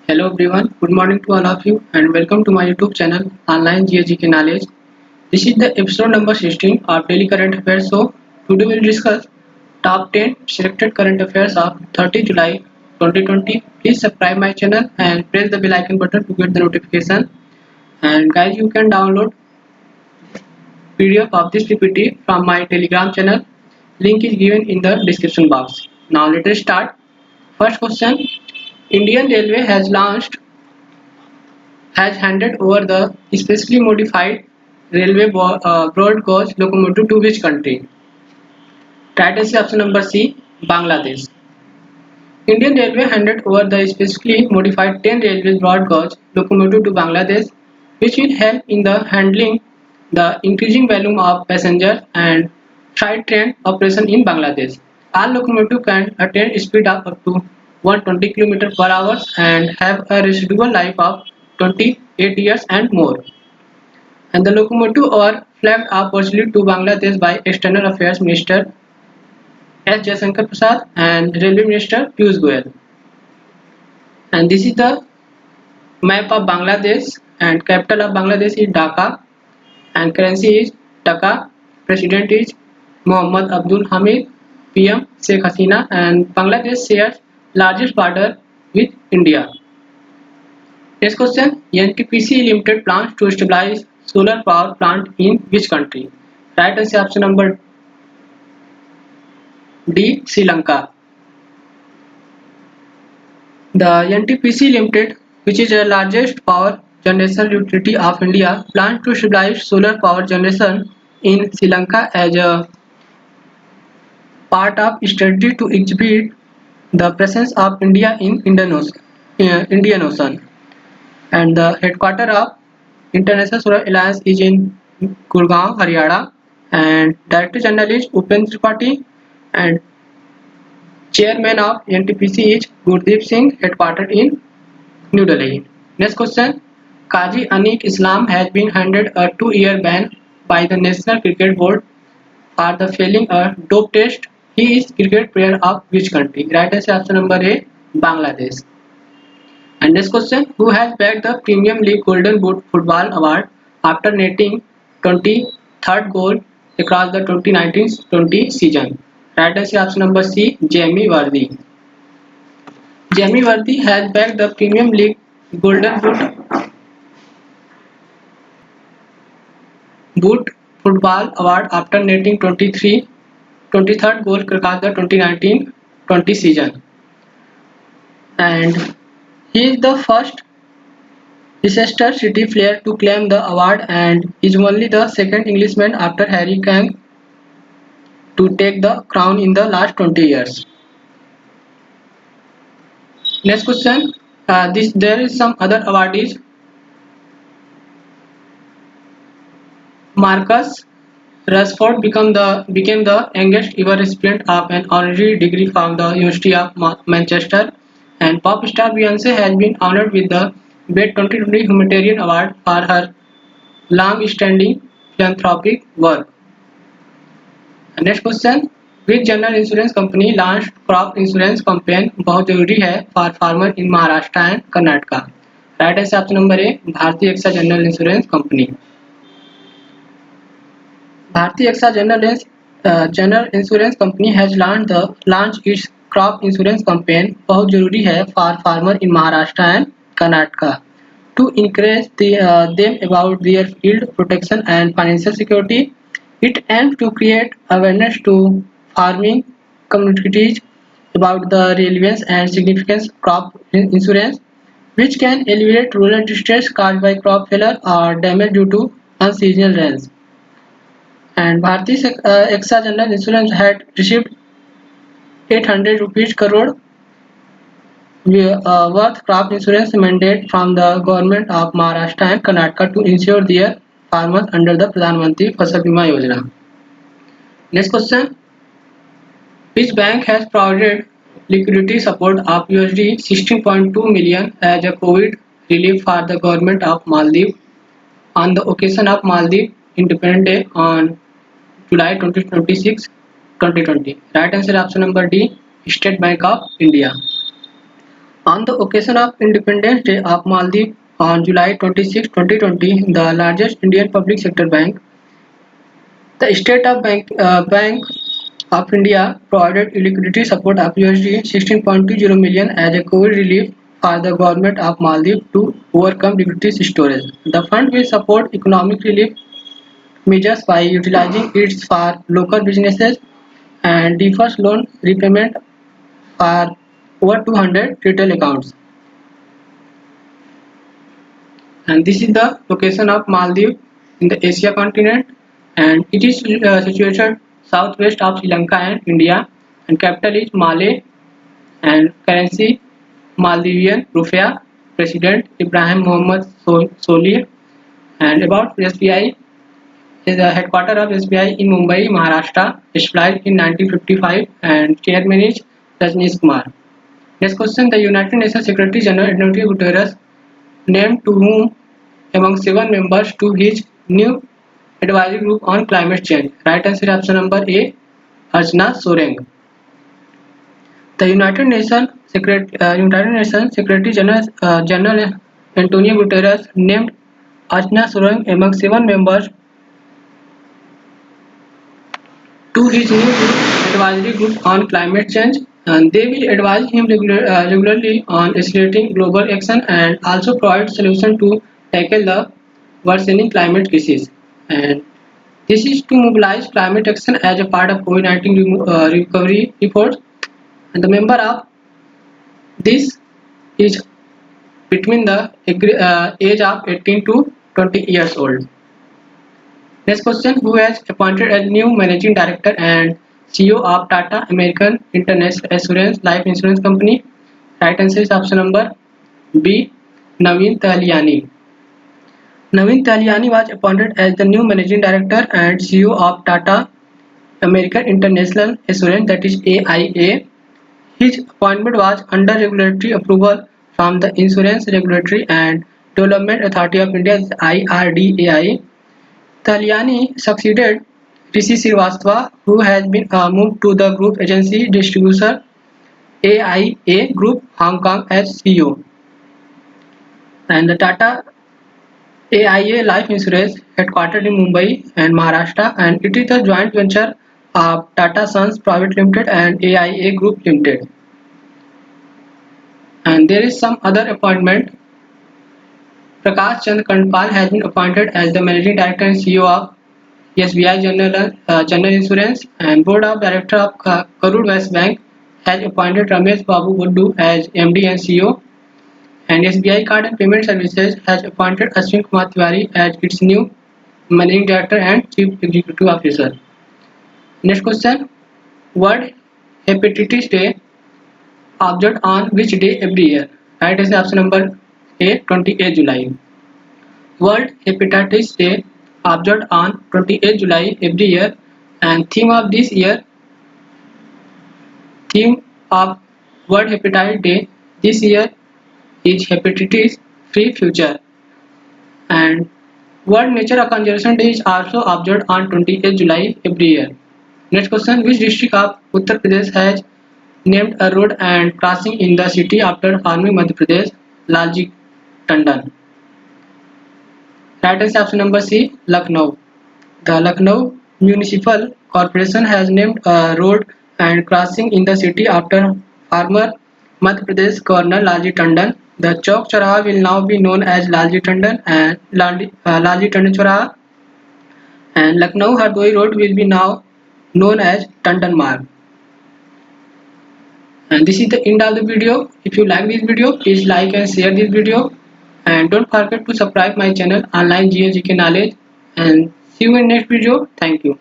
Hello everyone, good morning to all of you and welcome to my YouTube channel Online GAGK Knowledge. This is the episode number 16 of Daily Current Affairs Show. Today we will discuss top 10 selected current affairs of 30 July 2020. Please subscribe my channel and press the bell icon button to get the notification. And guys, you can download PDF of this PPT from my Telegram channel. Link is given in the description box. Now let us start. First question: Indian Railway has handed over the specially modified railway broad gauge locomotive to which country? Right answer option number C, Bangladesh. Indian Railway handed over the specially modified 10 railway broad gauge locomotive to Bangladesh, which will help in the handling the increasing volume of passenger and freight train operation in Bangladesh. All locomotives can attain speed of up to 120 km per hour and have a residual life of 28 years and more. And the locomotive were flagged up partially to Bangladesh by External Affairs Minister S. Jaishankar Prasad and Railway Minister Piyush Goyal. And this is the map of Bangladesh, and capital of Bangladesh is Dhaka and currency is Taka. President is Mohammad Abdul Hamid, PM Sheikh Hasina, and Bangladesh shares largest border with India. Next question: NTPC Limited plans to establish solar power plant in which country? Right answer option number D, Sri Lanka. The NTPC Limited, which is the largest power generation utility of India, plans to establish solar power generation in Sri Lanka as a part of strategy to exhibit the presence of India in Indian Ocean. And the headquarters of International Solar Alliance is in Gurgaon, Haryana. And Director General is Upendra Tripathi, and Chairman of NTPC is Gurdeep Singh, headquartered in New Delhi. Next question: Qazi Aniq Islam has been handed a 2-year ban by the National Cricket Board for the failing a dope test. He is cricket player of which country? Right answer option number A, Bangladesh. And next question: Who has bagged the Premium League Golden Boot Football Award after netting 23rd goal across the 2019-20 season? Right answer option number C, Jamie Vardy. Jamie Vardy has bagged the Premium League Golden Boot Football Award after netting 23rd goal across the 2019-20 season. And he is the first Leicester City player to claim the award and is only the second Englishman after Harry Kane to take the crown in the last 20 years. Next question. There is some other awardees. Marcus Rashford became the youngest ever recipient of an honorary degree from the University of Manchester, and pop star Beyonce has been honored with the BET 2020 Humanitarian Award for her long-standing philanthropic work. And next question: Which general insurance company launched crop insurance campaign बहुत जरूरी है for farmer in Maharashtra and Karnataka? Right answer option number A, Bharti AXA General Insurance Company. Bharti AXA General Insurance Company has launched its crop insurance campaign बहुत जरूरी है for farmer in Maharashtra and Karnataka to encourage them about their field protection and financial security. It aims to create awareness to farming communities about the relevance and significance of crop insurance, which can alleviate rural distress caused by crop failure or damage due to unseasonal rains. And Bharti AXA General Insurance had received 800 rupees crore worth crop insurance mandate from the government of Maharashtra and Karnataka to insure their farmers under the Pradhan Mantri Fasal Bima Yojana. Next question: Which bank has provided liquidity support of USD 16.2 million as a COVID relief for the government of Maldives on the occasion of Maldives Independence Day on July 26, 2020? Right answer option number D, State Bank of India. On the occasion of Independence Day of Maldives on July 26, 2020, the largest Indian public sector bank, the State of Bank of India, provided liquidity support of $16.20 million as a COVID relief for the government of Maldives to overcome liquidity storage. The fund will support economic relief measures by utilizing it for local businesses and defers loan repayment for over 200 retail accounts. And this is the location of Maldives in the Asia continent, and it is situated southwest of Sri Lanka and India, and capital is Malé, and currency Maldivian rupiah. President Ibrahim Mohammed Solih, and about SBI is the headquarter of SBI in Mumbai, Maharashtra, established in 1955, and chairman is Rajneesh Kumar. Next question: the United Nations Secretary General Antonio Guterres named to whom among 7 members to his new advisory group on climate change. Right answer option number A, Archana Soreng. The United Nations Secretary General Antonio Guterres named Archana Soreng among 7 members to his new advisory group on climate change, and they will advise him regularly on accelerating global action and also provide solutions to tackle the worsening climate crisis. And this is to mobilize climate action as a part of COVID-19 recovery efforts. And the member of this is between the age of 18 to 20 years old. Next question: who has appointed as new managing director and CEO of Tata American International Assurance Life Insurance Company? Right answer is option number B, Naveen Tahliani. Naveen Tahliani was appointed as the new managing director and CEO of Tata American International Assurance, that is AIA. His appointment was under regulatory approval from the Insurance Regulatory and Development Authority of India (IRDAI). Tahliani succeeded Rishi Srivastava, who has been moved to the group agency distributor AIA Group Hong Kong as CEO. And the Tata AIA Life Insurance, headquartered in Mumbai and Maharashtra, and it is a joint venture of Tata Sons Private Limited and AIA Group Limited. And there is some other appointment. Prakash Chand Kandpal has been appointed as the managing director and CEO of SBI General Insurance, and Board of Directors of Karur West Bank has appointed Ramesh Babu Guddu as MD and CEO, and SBI Card and Payment Services has appointed Ashwin Kumar Tiwari as its new Managing Director and Chief Executive Officer. Next question: World Hepatitis Day observed on which day every year? Right is option number A, 28 July. World Hepatitis Day observed on 28 July every year, and theme of World Hepatitis Day this year is Hepatitis Free Future, and World Nature Conservation Day is also observed on 28 July every year. Next question: which district of Uttar Pradesh has named a road and crossing in the city after farming Madhya Pradesh? Lalji Tandon. Right answer option number C, Lucknow. The Lucknow Municipal Corporation has named a road and crossing in the city after former Madhya Pradesh Governor Lalji Tandon. The Chowk Choraha will now be known as Lalji Tandon and Lalji Tandon Choraha, and Lucknow Hardoi Road will be now known as Tandon Marg. And this is the end of the video. If you like this video, please like and share this video, and don't forget to subscribe my channel Online GK Knowledge, and see you in next video. Thank you.